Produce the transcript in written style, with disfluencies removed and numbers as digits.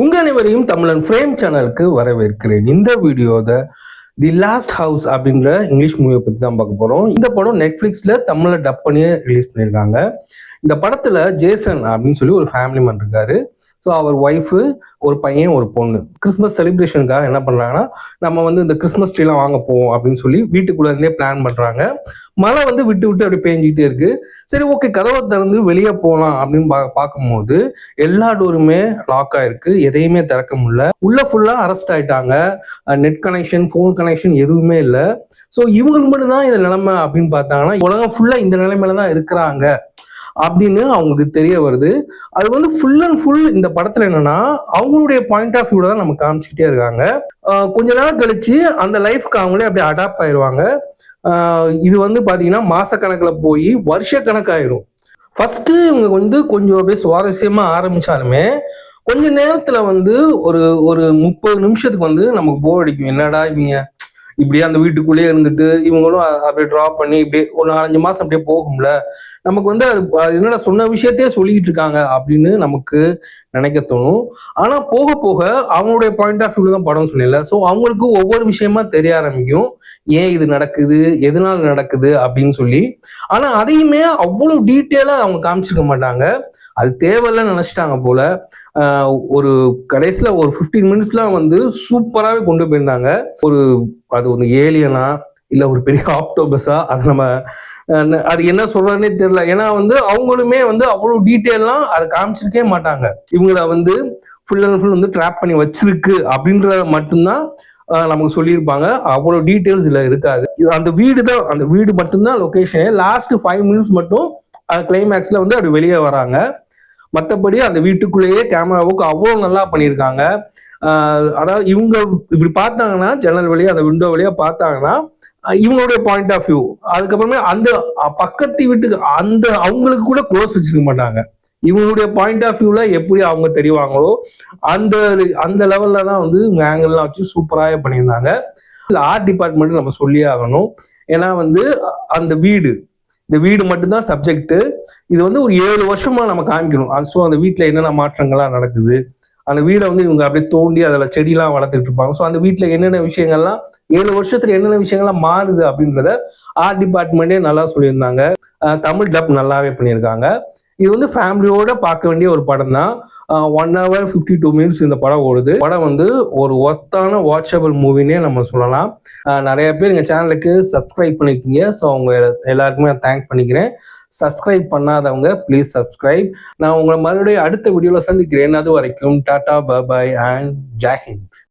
உங்க அனைவரையும் தமிழன் ஃப்ரேம் சேனலுக்கு வரவேற்கிறேன். இந்த வீடியோ தி லாஸ்ட் ஹவுஸ் அப்படின்ற இங்கிலீஷ் மூவியை பற்றி தான் பார்க்க போகிறோம். இந்த படம் நெட்ஃப்ளிக்ஸில் தமிழில் டப் பண்ணி ரிலீஸ் பண்ணியிருக்காங்க. இந்த படத்தில் ஜேசன் அப்படின்னு சொல்லி ஒரு ஃபேமிலி மேன் இருக்காரு. ஸோ அவர் ஒய்ஃபு, ஒரு பையன், ஒரு பொண்ணு. கிறிஸ்மஸ் செலிப்ரேஷனுக்காக என்ன பண்ணுறாங்கன்னா, நம்ம இந்த கிறிஸ்மஸ் ட்ரீலாம் வாங்க போவோம் அப்படின்னு சொல்லி வீட்டுக்குள்ளே இருந்தே பிளான் பண்ணுறாங்க. மழை விட்டு விட்டு அப்படி பேஞ்சிக்கிட்டே இருக்கு. சரி, ஓகே, கதவை திறந்து வெளியே போகலாம் அப்படின்னு பார்க்கும்போது எல்லா டோருமே லாக் ஆயிருக்கு. எதையுமே திறக்க முடியல. உள்ள ஃபுல்லா அரெஸ்ட் ஆயிட்டாங்க. நெட் கனெக்ஷன், ஃபோன் கனெக்ஷன் எதுவுமே இல்லை. ஸோ இவங்களுக்கு மட்டும்தான் இந்த நிலைமை அப்படின்னு பார்த்தாங்கன்னா, உலகம் ஃபுல்லா இந்த நிலைமையில தான் இருக்கிறாங்க அப்படின்னு அவங்களுக்கு தெரிய வருது. அது ஃபுல் அண்ட் ஃபுல் இந்த படத்துல என்னன்னா, அவங்களுடைய பாயிண்ட் ஆஃப் வியூல தான் நம்ம காமிச்சுக்கிட்டே இருக்காங்க. கொஞ்ச நாள் கழிச்சு அந்த லைஃப்க்கு அவங்களே அப்படியே அடாப்ட் ஆயிடுவாங்க. இது பாத்தீங்கன்னா மாசக்கணக்கில் போய் வருஷ கணக்காயிரும். ஃபர்ஸ்ட் இவங்க கொஞ்சம் அப்படியே சுவாரஸ்யமா ஆரம்பிச்சாலுமே கொஞ்ச நேரத்துல ஒரு ஒரு 30 நிமிஷத்துக்கு நமக்கு போர் அடிக்கும். என்னடா இவங்க இப்படியே அந்த வீட்டுக்குள்ளேயே இருந்துட்டு இவங்களும் அப்படியே ட்ராப் பண்ணி இப்படியே ஒரு 4-5 மாசம் அப்படியே போகும்ல, நமக்கு அது என்னடா சொன்ன விஷயத்தையே சொல்லிக்கிட்டு இருக்காங்க அப்படின்னு நமக்கு நினைக்க தோணும். ஆனா போக போக அவங்களுடைய பாயிண்ட் ஆஃப் வியூல தான் படம் சொன்னல. ஸோ அவங்களுக்கு ஒவ்வொரு விஷயமா தெரிய ஆரம்பிக்கும். ஏன் இது நடக்குது, எதனால நடக்குது அப்படின்னு சொல்லி. ஆனா அதையுமே அவ்வளவு டீட்டெயிலா அவங்க காமிச்சிருக்க மாட்டாங்க. அது தேவையில்லைன்னு நினைச்சிட்டாங்க போல. ஒரு கடைசியில ஒரு 15 மினிட்ஸ்லாம் சூப்பராகவே கொண்டு போயிருந்தாங்க. அது ஏலியனா இல்ல ஒரு பெரிய ஆக்டோபஸா, அது நம்ம அது என்ன சொல்றதுன்னே தெரியல. ஏன்னா அவங்களுமே அவ்வளவு டீட்டெயிலாம் அதை காமிச்சிருக்கே மாட்டாங்க. இவங்களை ஃபுல் அண்ட் ஃபுல் ட்ராப் பண்ணி வச்சிருக்கு அப்படின்றத மட்டும்தான் நமக்கு சொல்லியிருப்பாங்க. அவ்வளவு டீட்டெயில்ஸ் இதுல இருக்காது. அந்த வீடு மட்டும்தான் லொகேஷனே. லாஸ்ட் 5 மினிட்ஸ் மட்டும் கிளைமேக்ஸ்ல அப்படி வெளியே வராங்க. மற்றபடி அந்த வீட்டுக்குள்ளேயே கேமராவுக்கு அவ்வளோ நல்லா பண்ணியிருக்காங்க. அதாவது இவங்க இப்படி பார்த்தாங்கன்னா, ஜன்னல் வழியா அந்த விண்டோ வழியா பார்த்தாங்கன்னா இவங்களுடைய பாயிண்ட் ஆஃப் வியூ. அதுக்கப்புறமே அந்த பக்கத்து வீட்டுக்கு அவங்களுக்கு கூட க்ளோஸ் வச்சிருக்க மாட்டாங்க. இவங்களுடைய பாயிண்ட் ஆஃப் வியூல எப்படி அவங்க தெரிவாங்களோ அந்த அந்த லெவல்ல தான் ஆங்கிள்லாம் வச்சு சூப்பராகவே பண்ணியிருந்தாங்க. ஆர்ட் டிபார்ட்மெண்ட் நம்ம சொல்லியே ஆகணும். ஏன்னா அந்த இந்த வீடு மட்டும்தான் சப்ஜெக்ட். இது ஒரு 7 வருஷமா நம்ம காமிக்கணும். ஸோ அந்த வீட்டுல என்னென்ன மாற்றங்கள்லாம் நடக்குது, அந்த வீடை இவங்க அப்படியே தோண்டி அதில் செடியெல்லாம் வளர்த்துட்டு இருப்பாங்க. ஸோ அந்த வீட்டில் என்னென்ன விஷயங்கள்லாம் 7 வருஷத்துல என்னென்ன விஷயங்கள்லாம் மாறுது அப்படின்றத ஆர்ட் டிபார்ட்மெண்ட்டே நல்லா சொல்லியிருந்தாங்க. தமிழ் டப் நல்லாவே பண்ணியிருக்காங்க. இது ஃபேமிலியோட பார்க்க வேண்டிய ஒரு படம் தான். 1 hour 52 minutes இந்த படம் ஓடுது. படம் ஒரு ஒர்த்தான வாட்சபிள் மூவினே நம்ம சொல்லலாம். நிறைய பேர் எங்கள் சேனலுக்கு சப்ஸ்கிரைப் பண்ணிருக்கீங்க. ஸோ அவங்க எல்லாருக்குமே தேங்க் பண்ணிக்கிறேன். சப்ஸ்கிரைப் பண்ணாதவங்க ப்ளீஸ் சப்ஸ்கிரைப். நான் உங்களை மறுபடியும் அடுத்த வீடியோவில் சந்திக்கிறேன். அது வரைக்கும் டாடா, பாய் அண்ட் ஜெய் ஹிந்த்.